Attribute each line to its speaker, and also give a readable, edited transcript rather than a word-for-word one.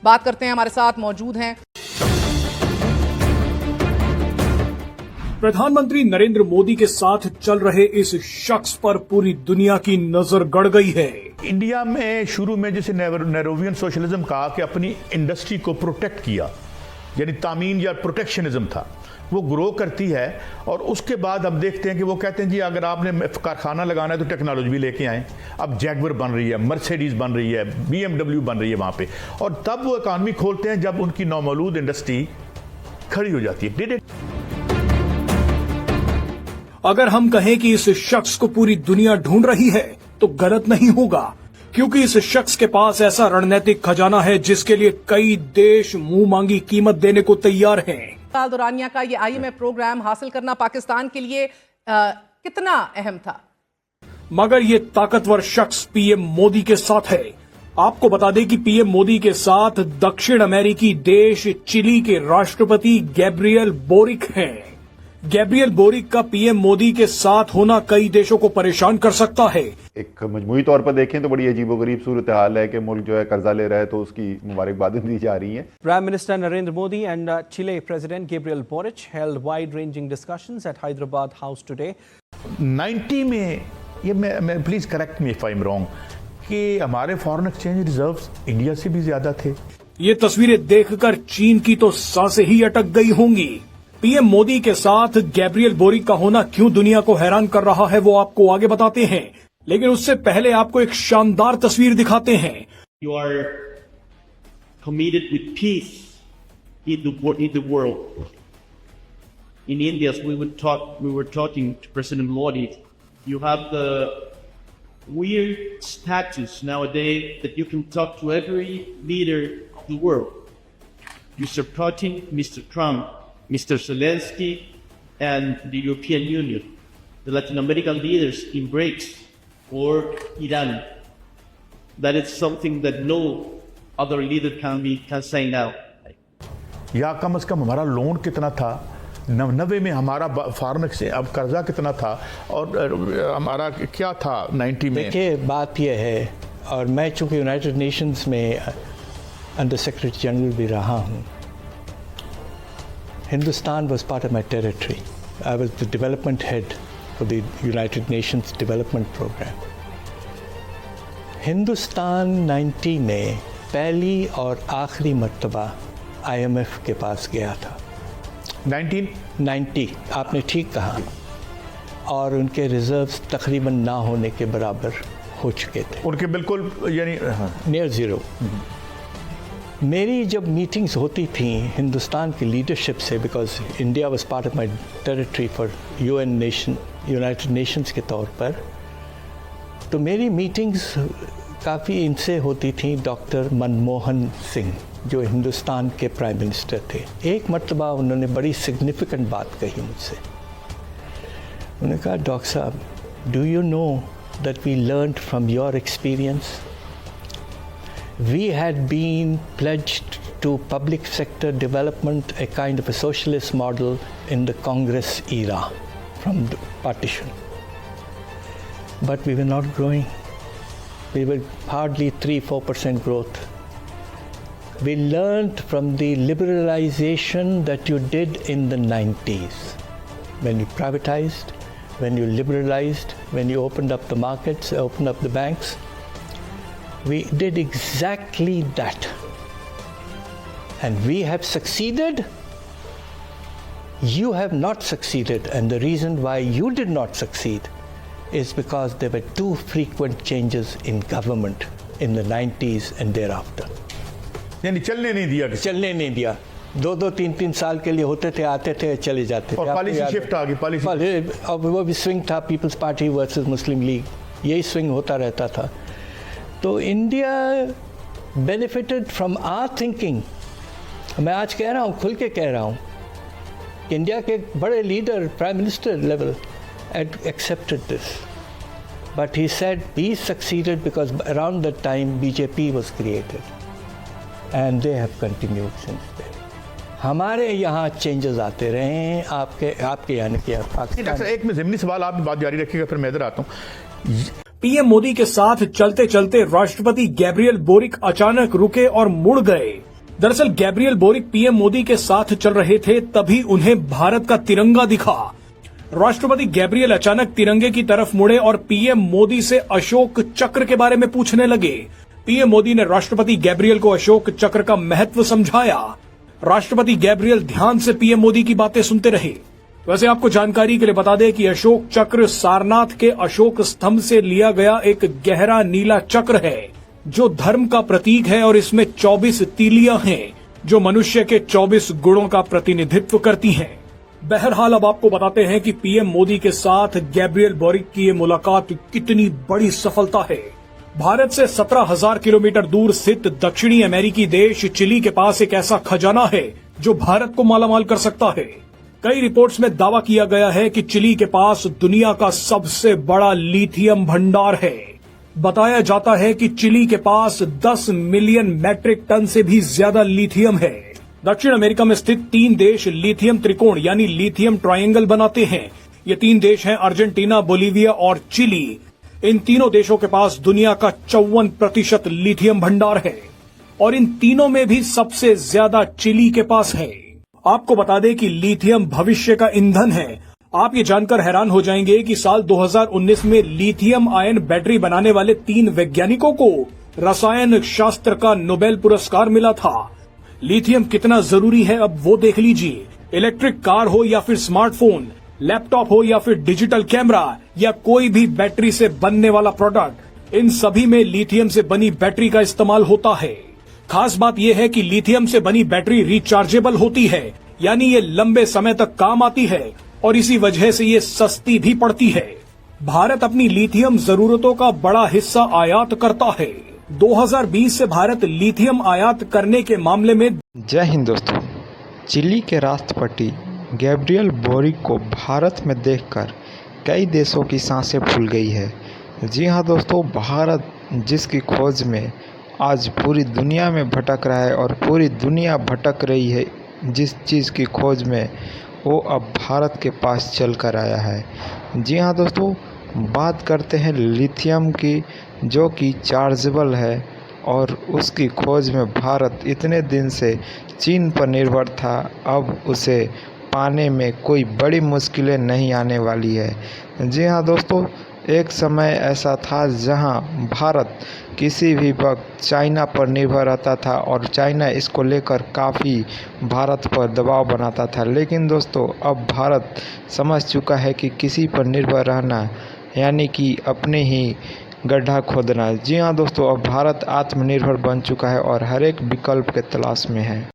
Speaker 1: बात करते हैं, हमारे साथ मौजूद हैं
Speaker 2: प्रधानमंत्री नरेंद्र मोदी के साथ चल रहे इस शख्स पर पूरी दुनिया की नजर गड़ गई है।
Speaker 3: इंडिया में शुरू में जैसे नेरोवियन सोशलिज्म कहा कि अपनी इंडस्ट्री को प्रोटेक्ट किया, यानी तामीन या प्रोटेक्शनिज्म था, वो ग्रो करती है। और उसके बाद हम देखते हैं कि वो कहते हैं जी अगर आपने कारखाना लगाना है तो टेक्नोलॉजी भी लेके आए। अब जैगवर बन रही है, मर्सिडीज बन रही है, BMW बन रही है वहां पे, और तब वो इकॉनमी खोलते हैं जब उनकी नौमौलूद इंडस्ट्री खड़ी हो जाती है।
Speaker 2: अगर हम कहें कि इस शख्स को पूरी दुनिया ढूंढ रही है तो गलत नहीं होगा, क्योंकि इस शख्स के पास ऐसा रणनीतिक खजाना है जिसके लिए कई देश मुंह मांगी कीमत देने को तैयार हैं।
Speaker 1: साल दुरानिया का ये IMF प्रोग्राम हासिल करना पाकिस्तान के लिए कितना अहम था?
Speaker 2: मगर ये ताकतवर शख्स PM मोदी के साथ है। आपको बता दें कि PM मोदी के साथ दक्षिण अमेरिकी देश चिली के राष्ट्रपति गैब्रियल बोरिक हैं। गैब्रियल बोरिक का PM मोदी के साथ होना कई देशों को परेशान कर सकता है।
Speaker 4: एक मजमूई तौर पर देखें तो बड़ी अजीबोगरीब सूरत हाल है कि मुल्क जो है कर्जा ले रहा है, तो उसकी मुबारकबाद दी जा रही है।
Speaker 5: Prime Minister Narendra Modi and Chile President Gabriel Boric held wide-ranging discussions at Hyderabad House today.
Speaker 3: 90 में ये मैं please correct me if I am wrong कि हमारे फॉरेन एक्सचेंज रिजर्व्स इंडिया से भी ज्यादा थे।
Speaker 2: ये तस्वीरें देखकर चीन की तो सांसें ही अटक गई होंगी। PM मोदी के साथ गैब्रियल बोरिक का होना क्यों दुनिया को हैरान कर रहा है वो आपको आगे बताते हैं, लेकिन उससे पहले आपको एक शानदार तस्वीर दिखाते हैं।
Speaker 6: You are committed with peace in the world. In India, we were talking to President Modi. You have the weird status nowadays that you can talk to every leader of the world. You're supporting Mr. Trump, Mr. Zelensky, and the European Union. The Latin American leaders embrace for Iran. That is something that no other leader can say now.
Speaker 3: या कम से कम हमारा loan कितना था 90 में, हमारा foreign exchange अब कर्जा कितना था, और हमारा क्या था 90 में।
Speaker 7: देखिए बात यह है, और मैं चूंकि यूनाइटेड नेशंस में अंडर सेक्रेटरी जनरल भी रहा हूँ, Hindustan was part of my territory. I was the development head for the United Nations Development Program. Hindustan 90 में पहली और आखिरी मर्तबा IMF के पास गया था। 1990, आपने ठीक कहा, और उनके रिजर्व्स तकरीबन ना होने के बराबर हो चुके थे,
Speaker 3: उनके बिल्कुल यानी
Speaker 7: नियर जीरो। मेरी जब मीटिंग्स होती थी हिंदुस्तान की लीडरशिप से, because India was part of my territory for United Nations के तौर पर, तो मेरी मीटिंग्स काफ़ी इनसे होती थी डॉक्टर मनमोहन सिंह जो हिंदुस्तान के प्राइम मिनिस्टर थे। एक मर्तबा उन्होंने बड़ी सिग्निफिकेंट बात कही मुझसे। उन्होंने कहा, डॉक्टर साहब, do you know that we learned from your experience? We had been pledged to public sector development, a kind of a socialist model in the Congress era from the partition. But we were not growing. We were hardly 3-4% growth. We learned from the liberalization that you did in the 90s. When you privatized, when you liberalized, when you opened up the markets, opened up the banks, we did exactly that, and we have succeeded. You have not succeeded, and the reason why you did not succeed is because there were too frequent changes in government in the 90s and thereafter.
Speaker 3: यानी चलने नहीं दिया
Speaker 7: 2-3 साल के लिए होते थे, आते थे, चले जाते थे,
Speaker 3: और पॉलिसी शिफ्ट आ गई, पॉलिसी
Speaker 7: अब वो भी स्विंग था, पीपल्स पार्टी वर्सेस मुस्लिम लीग, यही स्विंग होता रहता था। तो India benefited from our thinking. मैं आज कह रहा हूँ, खुल के कह रहा हूँ, कि इंडिया के बड़े leader, prime minister level, accepted this, but he said he succeeded because around that time BJP was created and they have continued since then. हमारे यहाँ चेंजेस आते रहे हैं, आपके यहाँ किया।
Speaker 3: डॉक्टर, एक में ज़मीनी सवाल, आप बात जारी रखिएगा, फिर मैं इधर आता हूँ।
Speaker 2: PM मोदी के साथ चलते चलते राष्ट्रपति गैब्रियल बोरिक अचानक रुके और मुड़ गए। दरअसल गैब्रियल बोरिक पीएम मोदी के साथ चल रहे थे, तभी उन्हें भारत का तिरंगा दिखा। राष्ट्रपति गैब्रियल अचानक तिरंगे की तरफ मुड़े और पीएम मोदी से अशोक चक्र के बारे में पूछने लगे। पीएम मोदी ने राष्ट्रपति गैब्रियल को अशोक चक्र का महत्व समझाया। राष्ट्रपति गैब्रियल ध्यान से पीएम मोदी की बातें सुनते रहे। वैसे आपको जानकारी के लिए बता दें कि अशोक चक्र सारनाथ के अशोक स्तंभ से लिया गया एक गहरा नीला चक्र है, जो धर्म का प्रतीक है और इसमें 24 तीलियां हैं, जो मनुष्य के 24 गुणों का प्रतिनिधित्व करती हैं। बहरहाल अब आपको बताते हैं कि पीएम मोदी के साथ गैब्रियल बोरिक की ये मुलाकात कितनी बड़ी सफलता है। भारत से 17,000 किलोमीटर दूर स्थित दक्षिणी अमेरिकी देश चिली के पास एक ऐसा खजाना है जो भारत को मालामाल कर सकता है। कई रिपोर्ट्स में दावा किया गया है कि चिली के पास दुनिया का सबसे बड़ा लिथियम भंडार है। बताया जाता है कि चिली के पास 10 मिलियन मैट्रिक टन से भी ज्यादा लिथियम है। दक्षिण अमेरिका में स्थित 3 देश लिथियम त्रिकोण यानी लिथियम ट्रायंगल बनाते हैं। ये 3 देश हैं अर्जेंटीना, बोलीविया और चिली। इन तीनों देशों के पास दुनिया का 54% लिथियम भंडार है और इन तीनों में भी सबसे ज्यादा चिली के पास है। आपको बता दें कि लिथियम भविष्य का ईंधन है। आप ये जानकर हैरान हो जाएंगे कि साल 2019 में लिथियम आयन बैटरी बनाने वाले 3 वैज्ञानिकों को रसायन शास्त्र का नोबेल पुरस्कार मिला था। लिथियम कितना जरूरी है अब वो देख लीजिए। इलेक्ट्रिक कार हो या फिर स्मार्टफोन, लैपटॉप हो या फिर डिजिटल कैमरा या कोई भी बैटरी से बनने वाला प्रोडक्ट, इन सभी में लिथियम से बनी बैटरी का इस्तेमाल होता है। खास बात यह है कि लिथियम से बनी बैटरी रिचार्जेबल होती है, यानी ये लंबे समय तक काम आती है और इसी वजह से ये सस्ती भी पड़ती है। भारत अपनी लिथियम जरूरतों का बड़ा हिस्सा आयात करता है। 2020 से भारत लिथियम आयात करने के मामले में
Speaker 8: जय हिंद दोस्तों। चिली के राष्ट्रपति गैब्रियल बोरिक को भारत में देखकर कई देशों की सांसें फूल गई है। जी हाँ दोस्तों, भारत जिसकी खोज में आज पूरी दुनिया में भटक रहा है और पूरी दुनिया भटक रही है जिस चीज़ की खोज में, वो अब भारत के पास चल कर आया है। जी हाँ दोस्तों, बात करते हैं लिथियम की, जो कि चार्जेबल है और उसकी खोज में भारत इतने दिन से चीन पर निर्भर था, अब उसे पाने में कोई बड़ी मुश्किलें नहीं आने वाली है। जी हाँ दोस्तों, एक समय ऐसा था जहां भारत किसी भी वक्त चाइना पर निर्भर रहता था और चाइना इसको लेकर काफ़ी भारत पर दबाव बनाता था, लेकिन दोस्तों अब भारत समझ चुका है कि किसी पर निर्भर रहना यानी कि अपने ही गड्ढा खोदना। जी हाँ दोस्तों, अब भारत आत्मनिर्भर बन चुका है और हर एक विकल्प के तलाश में है।